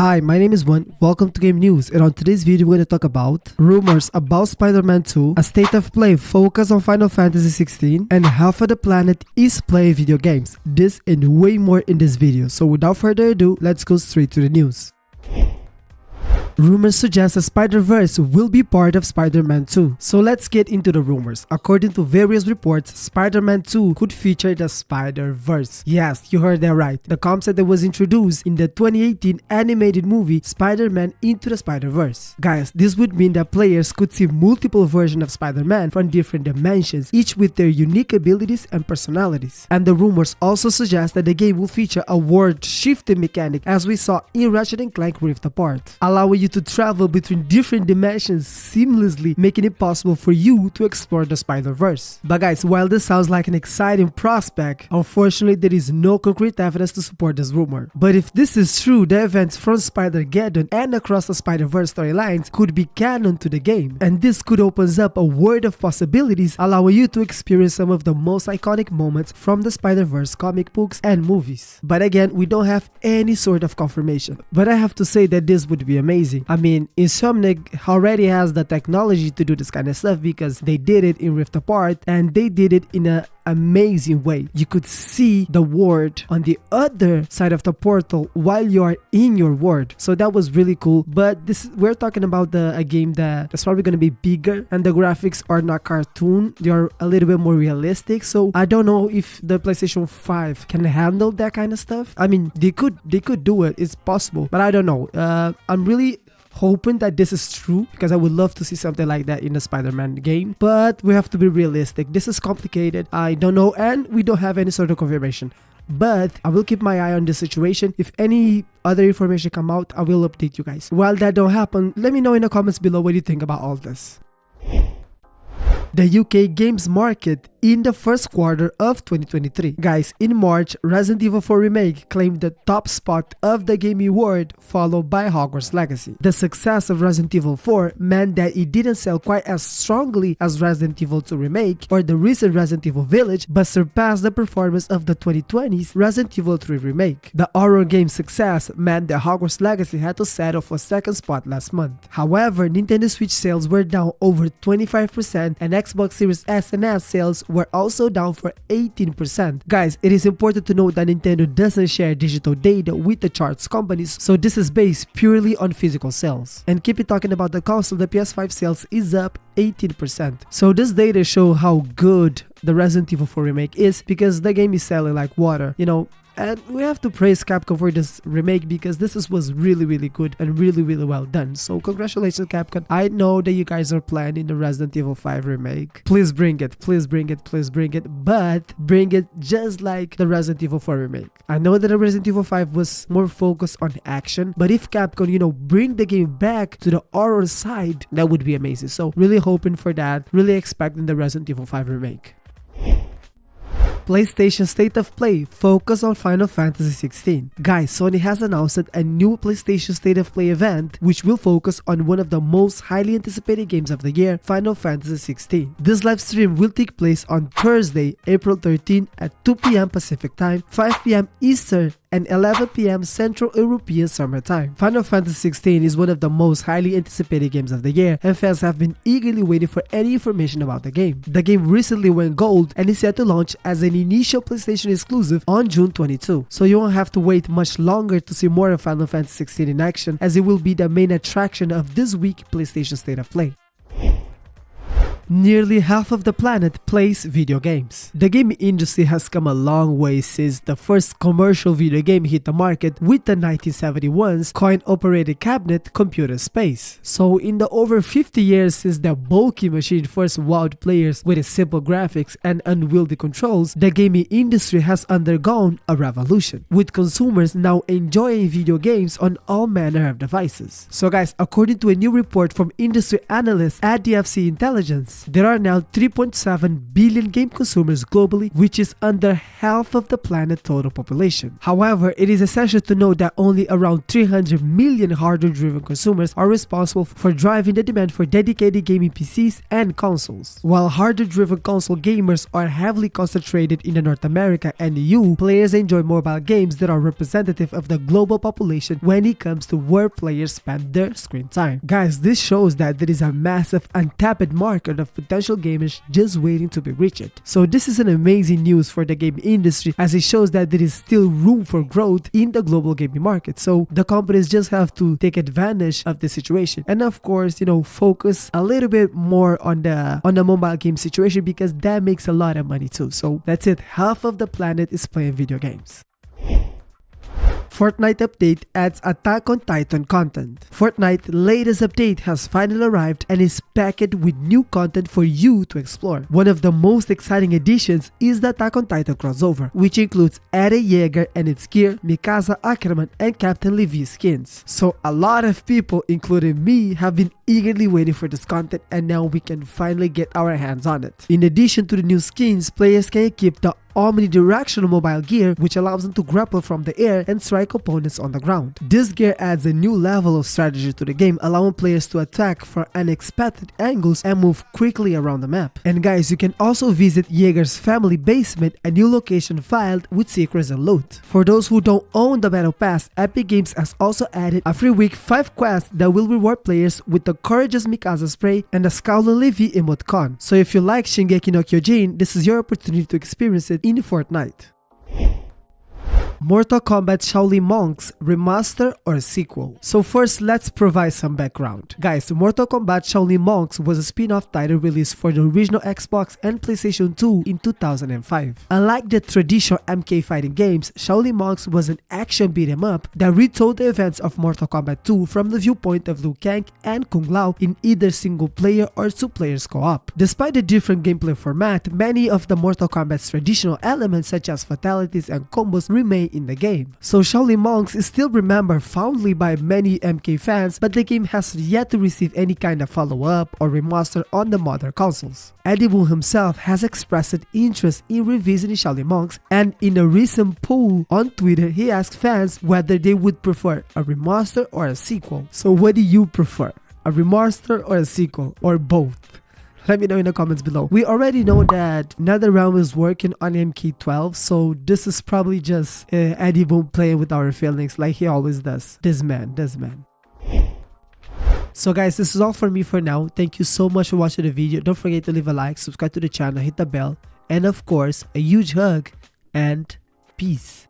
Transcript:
Hi, my name is One. Welcome to Game News, and on today's video we're going to talk about rumors about Spider-Man 2, a state of play focus on Final Fantasy 16, and half of the planet is playing video games. This and way more in this video. So without further ado, let's go straight to the news. Rumors suggest that Spider-Verse will be part of Spider-Man 2. So let's get into the rumors. According to various reports, Spider-Man 2 could feature the Spider-Verse. Yes, you heard that right. The concept that was introduced in the 2018 animated movie Spider-Man Into the Spider-Verse. Guys, this would mean that players could see multiple versions of Spider-Man from different dimensions, each with their unique abilities and personalities. And the rumors also suggest that the game will feature a world shifting mechanic as we saw in Ratchet & Clank Rift Apart, allowing you to travel between different dimensions seamlessly, making it possible for you to explore the Spider-Verse. But guys, while this sounds like an exciting prospect, unfortunately there is no concrete evidence to support this rumor. But if this is true, the events from Spider-Geddon and Across the Spider-Verse storylines could be canon to the game, and this could open up a world of possibilities, allowing you to experience some of the most iconic moments from the Spider-Verse comic books and movies. But again, we don't have any sort of confirmation. But I have to say that this would be amazing. I mean, Insomniac already has the technology to do this kind of stuff because they did it in Rift Apart and they did it in an amazing way. You could see the world on the other side of the portal while you are in your world. So that was really cool. But we're talking about a game that's probably going to be bigger, and the graphics are not cartoon. They are a little bit more realistic. So I don't know if the PlayStation 5 can handle that kind of stuff. I mean, they could do it. It's possible, but I don't know. I'm really hoping that this is true because I would love to see something like that in the Spider-Man game, but we have to be realistic. This is complicated. I don't know, and we don't have any sort of confirmation, but I will keep my eye on this situation. If any other information come out, I will update you guys. While that don't happen, let me know in the comments below what you think about all this. The UK games market in the first quarter of 2023. Guys, in March, Resident Evil 4 Remake claimed the top spot of the Game Award, followed by Hogwarts Legacy. The success of Resident Evil 4 meant that it didn't sell quite as strongly as Resident Evil 2 Remake or the recent Resident Evil Village, but surpassed the performance of the 2020's Resident Evil 3 Remake. The horror game's success meant that Hogwarts Legacy had to settle for second spot last month. However, Nintendo Switch sales were down over 25%, and Xbox Series S and S sales were also down for 18%. Guys, it is important to note that Nintendo doesn't share digital data with the charts companies, so this is based purely on physical sales. And keep it talking about the console, the PS5 sales is up 18%. So this data show how good the Resident Evil 4 Remake is because the game is selling like water, you know. And we have to praise Capcom for this remake because this was really good and really well done. So congratulations, Capcom. I know that you guys are planning the Resident Evil 5 remake. Please bring it, please bring it, please bring it, but bring it just like the Resident Evil 4 remake. I know that the Resident Evil 5 was more focused on action, but if Capcom, you know, bring the game back to the horror side, that would be amazing. So really hoping for that, really expecting the Resident Evil 5 remake. PlayStation State of Play focus on Final Fantasy 16. Guys, Sony has announced a new PlayStation State of Play event which will focus on one of the most highly anticipated games of the year, Final Fantasy 16. This live stream will take place on Thursday, April 13 at 2 p.m. Pacific Time, 5 p.m. Eastern, and 11 p.m. Central European Summer Time. Final Fantasy 16 is one of the most highly anticipated games of the year, and fans have been eagerly waiting for any information about the game. The game recently went gold and is set to launch as an initial PlayStation exclusive on June 22. So you won't have to wait much longer to see more of Final Fantasy 16 in action, as it will be the main attraction of this week's PlayStation State of Play. Nearly half of the planet plays video games. The gaming industry has come a long way since the first commercial video game hit the market with the 1971's coin-operated cabinet Computer Space. So in the over 50 years since the bulky machine first wowed players with its simple graphics and unwieldy controls, the gaming industry has undergone a revolution, with consumers now enjoying video games on all manner of devices. So guys, according to a new report from industry analysts at DFC Intelligence, games. There are now 3.7 billion game consumers globally, which is under half of the planet's total population. However, it is essential to note that only around 300 million hardware-driven consumers are responsible for driving the demand for dedicated gaming PCs and consoles. While hardware-driven console gamers are heavily concentrated in North America and EU, players enjoy mobile games that are representative of the global population when it comes to where players spend their screen time. Guys, this shows that there is a massive untapped market of potential gamers just waiting to be reached. So this is an amazing news for the game industry, as it shows that there is still room for growth in the global gaming market. So the companies just have to take advantage of the situation, and of course, focus a little bit more on the mobile game situation, because that makes a lot of money too. So that's it, half of the planet is playing video games. Fortnite update adds Attack on Titan content. Fortnite latest update has finally arrived and is packed with new content for you to explore. One of the most exciting additions is the Attack on Titan crossover, which includes Eren Yeager and its gear, Mikasa Ackerman and Captain Levi skins. So a lot of people, including me, have been eagerly waiting for this content, and now we can finally get our hands on it. In addition to the new skins, players can equip the omnidirectional mobile gear, which allows them to grapple from the air and strike opponents on the ground. This gear adds a new level of strategy to the game, allowing players to attack from unexpected angles and move quickly around the map. And guys, you can also visit Yeager's family basement, a new location filled with secrets and loot. For those who don't own the Battle Pass, Epic Games has also added a free week 5 quests that will reward players with the Courageous Mikasa spray and the Shaolin Levi emoticon. So if you like Shingeki no Kyojin, this is your opportunity to experience it in Fortnite. Mortal Kombat Shaolin Monks Remaster or sequel. So first, let's provide some background. Guys, Mortal Kombat Shaolin Monks was a spin-off title released for the original Xbox and PlayStation 2 in 2005. Unlike the traditional MK fighting games, Shaolin Monks was an action beat-em-up that retold the events of Mortal Kombat 2 from the viewpoint of Liu Kang and Kung Lao in either single-player or 2-player co-op. Despite the different gameplay format, many of the Mortal Kombat's traditional elements such as fatalities and combos remain in the game. So Shaolin Monks is still remembered fondly by many MK fans, but the game has yet to receive any kind of follow-up or remaster on the modern consoles. Ed Boon himself has expressed interest in revisiting Shaolin Monks, and in a recent poll on Twitter, he asked fans whether they would prefer a remaster or a sequel. So what do you prefer? A remaster or a sequel, or both? Let me know in the comments below. We already know that NetherRealm is working on MK12, so this is probably just Ed Boon playing with our feelings like he always does. This man. So guys, this is all for me for now. Thank you so much for watching the video. Don't forget to leave a like, subscribe to the channel, hit the bell, and of course, a huge hug and peace.